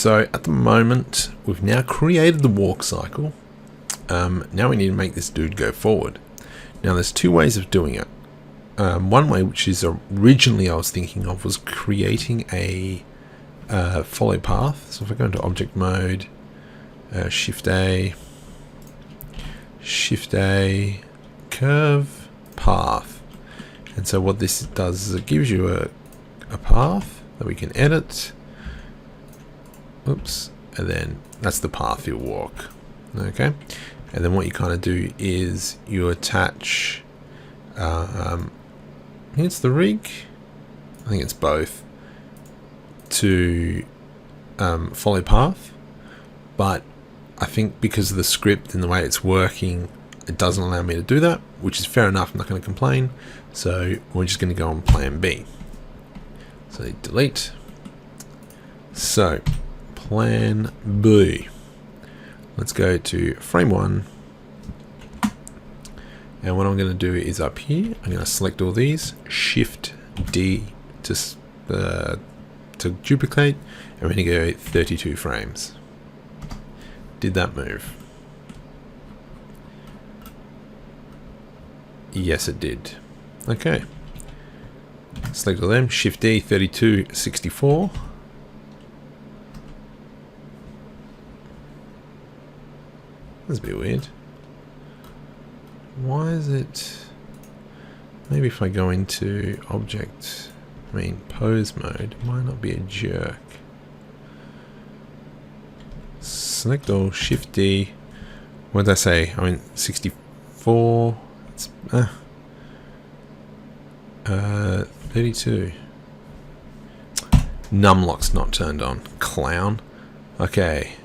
So at the moment, we've now created the walk cycle. Now we need to make this dude go forward. Now there's two ways of doing it. One way, which is originally I was thinking of, was creating a follow path. So if I go into object mode, Shift A, curve, path. And so what this does is it gives you a path that we can edit. Oops. And then that's the path you'll walk. Okay. And then what you kind of do is you attach, it's the rig, I think it's both, to follow path. But I think because of the script and the way it's working, it doesn't allow me to do that, which is fair enough. I'm not going to complain. So we're just going to go on plan B. So delete. So plan B. Let's go to frame 1. And what I'm going to do is up here, I'm going to select all these, Shift D to duplicate, and we're going to go 32 frames. Did that move? Yes, it did. Okay. Select all them, Shift D, 32, 64. That's a bit weird. Why is it... Maybe if I go into object, pose mode, it might not be a jerk. Select all, Shift D. What did I say? 64. It's 32. Numlock's not turned on. Clown. Okay.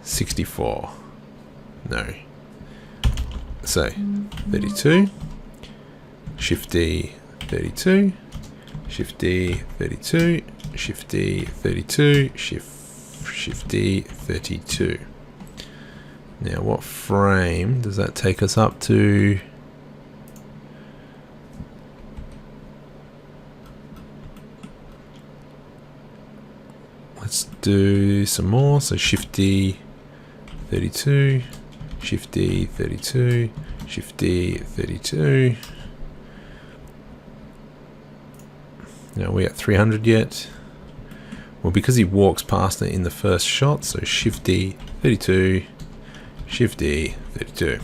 64. No. So 32. Shift D 32. Shift D 32. Shift D 32. Shift D 32. Now what frame does that take us up to? Let's do some more. So Shift D 32. Shift D 32. Shift D 32. Now we're at 300 yet. Well, because he walks past it in the first shot, so Shift D 32, Shift D 32.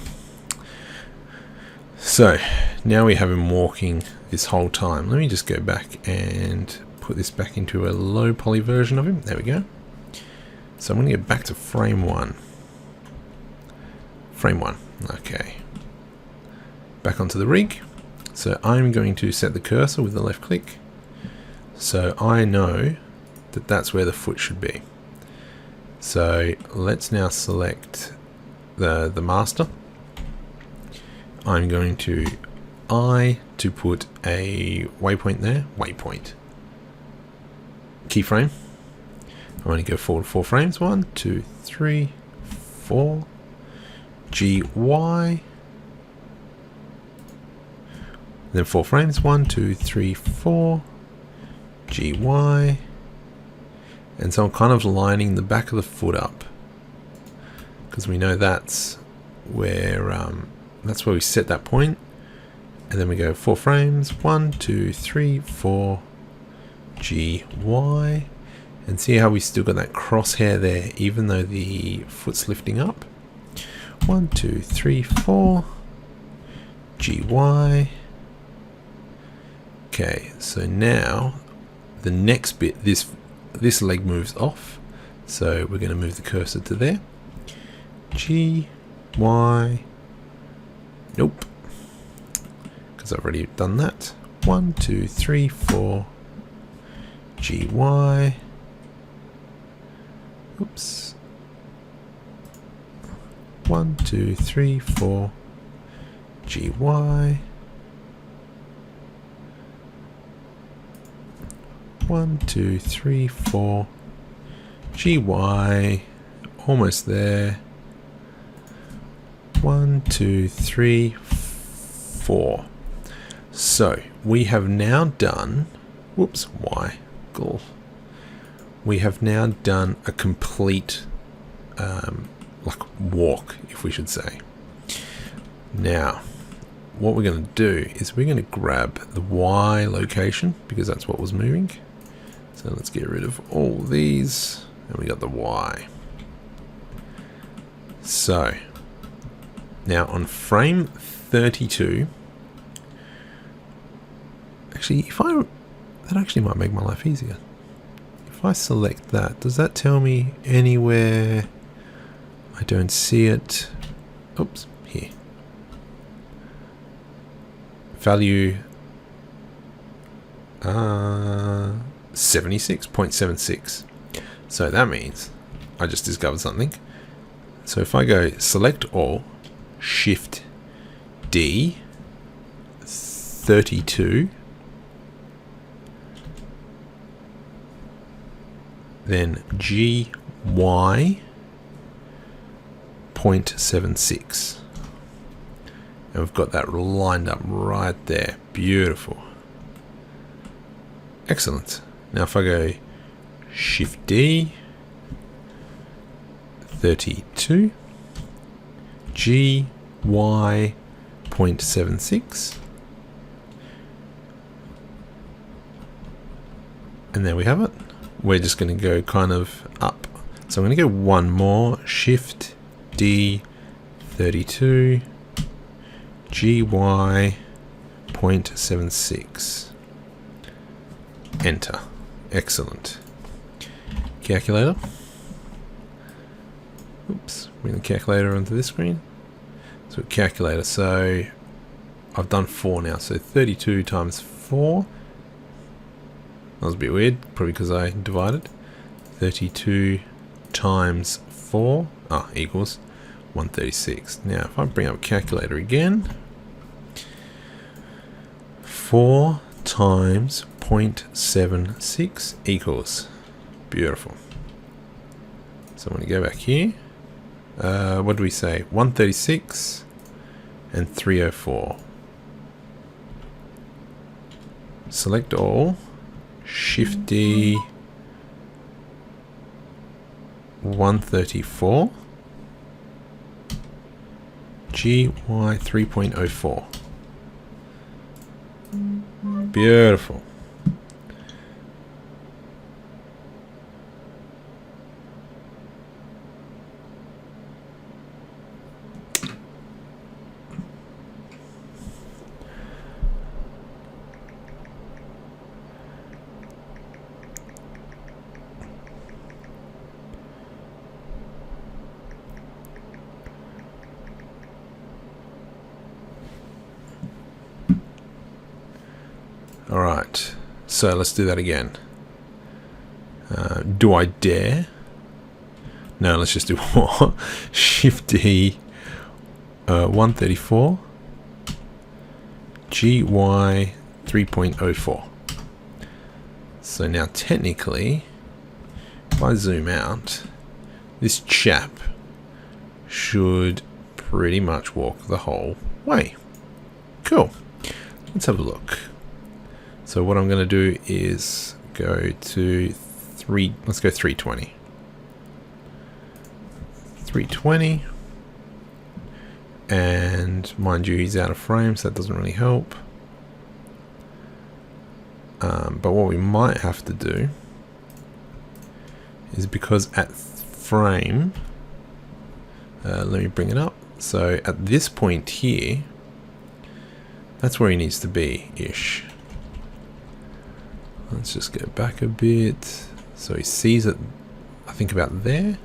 So now we have him walking this whole time. Let me just go back and put this back into a low poly version of him. There we go. So I'm going to get back to frame 1. Frame 1. Okay. Back onto the rig. So I'm going to set the cursor with the left click. So I know that that's where the foot should be. So let's now select the master. I'm going to put a waypoint there. Waypoint. Keyframe. I'm going to go forward 4 frames. 1, 2, 3, 4. GY. Then 4 frames. 1, 2, 3, 4. GY. And so I'm kind of lining the back of the foot up, because we know that's where we set that point. And then we go 4 frames. 1, 2, 3, 4. GY. And see how we still got that crosshair there, even though the foot's lifting up. 1, 2, 3, 4. GY. Okay, so now the next bit, this leg moves off, so we're going to move the cursor to there. G, Y. Nope, because I've already done that. 1, 2, 3, 4. G, Y. Oops. 1, 2, 3, 4. G, Y. 1, 2, 3, 4. GY. Almost there. 1, 2, 3, 4. So we have now done. Whoops. Y. Cool. we have now done a complete like walk, if we should say. Now, what we're going to do is we're going to grab the Y location because that's what was moving. So let's get rid of all these, and we got the Y. So now on frame 32, actually, that actually might make my life easier. If I select that, does that tell me anywhere? I don't see it. Oops, here. Value 76.76. So that means I just discovered something. So if I go select all, Shift D, 32, then GY 0.76. And we've got that lined up right there. Beautiful. Excellent. Now if I go Shift D, 32, GY 0.76, and there we have it. We're just going to go kind of up. So I'm going to go one more, Shift D, 32, GY 0.76. Enter. Excellent. Calculator. Oops, bring the calculator onto this screen. So calculator, so I've done 4 now, so 32 times 4. That was a bit weird, probably because I divided. 32 times 4 equals 136. Now if I bring up a calculator again, 4 times 0.76 equals, beautiful. So I'm going to go back here. What do we say? 136 and 304. Select all, Shift D, 134, GY 3.04. Beautiful. Alright, so let's do that again. Do I dare? No, let's just do more. Shift D, 134, GY 3.04. So now technically, if I zoom out, this chap should pretty much walk the whole way. Cool. Let's have a look. So what I'm going to do is go to let's go 320. 320. And mind you, he's out of frame, so that doesn't really help. But what we might have to do is, because at frame, let me bring it up. So at this point here, that's where he needs to be-ish. Let's just go back a bit. So he sees it, I think, about there.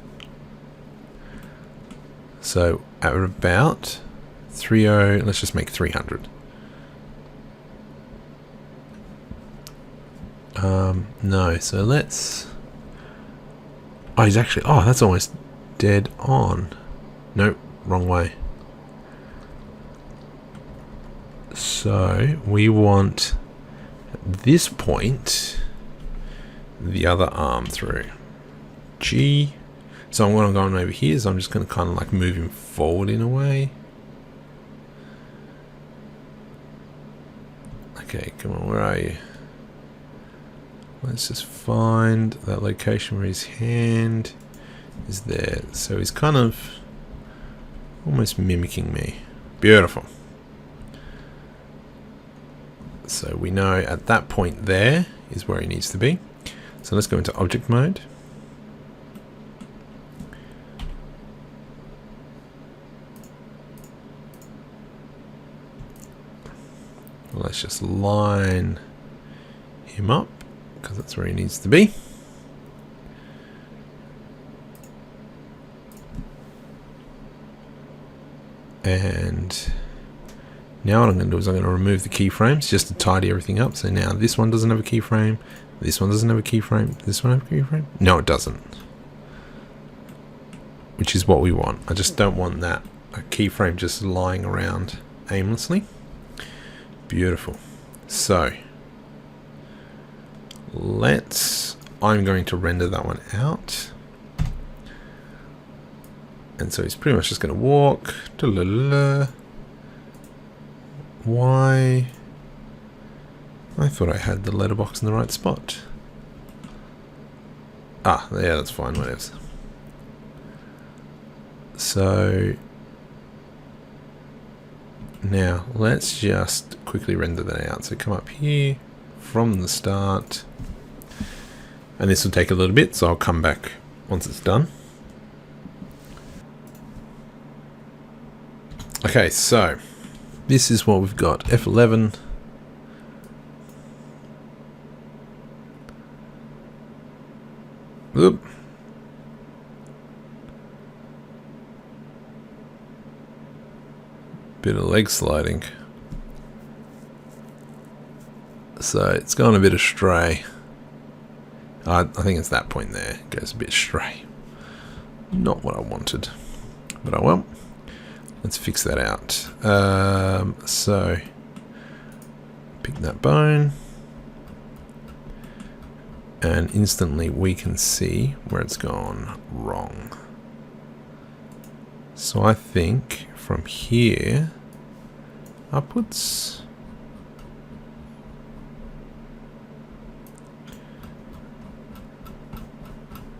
So at about 30, let's just make 300. No, so let's... Oh, he's actually... Oh, that's almost dead on. Nope, wrong way. So we want... at this point, the other arm through. G. So what I'm going over here is I'm just going to kind of like move him forward in a way. Okay, come on, where are you? Let's just find that location where his hand is there. So he's kind of almost mimicking me. Beautiful. So we know at that point there is where he needs to be. So let's go into object mode. Let's just line him up because that's where he needs to be. And now what I'm going to do is I'm going to remove the keyframes just to tidy everything up. So now this one doesn't have a keyframe, this one doesn't have a keyframe, this one have a keyframe? No, it doesn't. Which is what we want. I just don't want that a keyframe just lying around aimlessly. Beautiful. So I'm going to render that one out. And so he's pretty much just going to walk. Why? I thought I had the letterbox in the right spot. Ah, yeah, that's fine, whatever. So now let's just quickly render that out. So come up here from the start. And this will take a little bit, so I'll come back once it's done. Okay, so this is what we've got. F11. Oop. Bit of leg sliding. So it's gone a bit astray. I think it's that point there. It goes a bit astray. Not what I wanted. But oh well. Let's fix that out. So pick that bone. And instantly we can see where it's gone wrong. So I think from here upwards.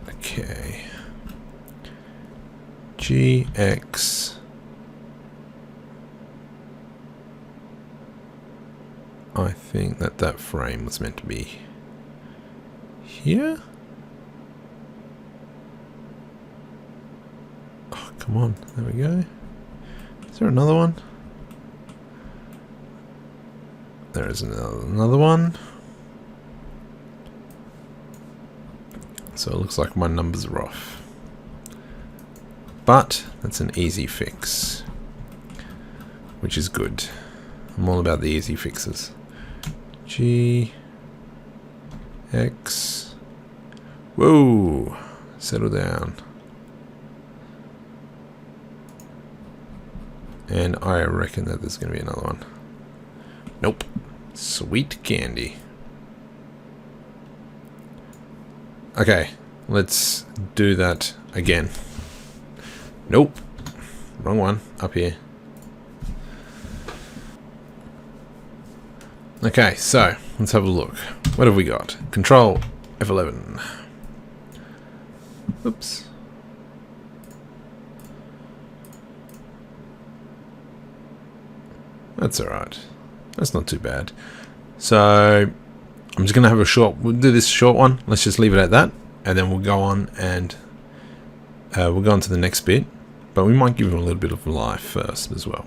Okay. GX. I think that frame was meant to be here. Oh, come on. There we go. Is there another one? There is another one. So it looks like my numbers are off. But that's an easy fix, which is good. I'm all about the easy fixes. G X. Whoa, settle down. And I reckon that there's going to be another one. Nope. Sweet candy. Okay, let's do that again. Nope. Wrong one. Up here. Okay, so let's have a look. What have we got? Control F11. Oops. That's alright. That's not too bad. So I'm just going to have a short, we'll do this short one. Let's just leave it at that. And then we'll go on and we'll go on to the next bit. But we might give him a little bit of life first as well.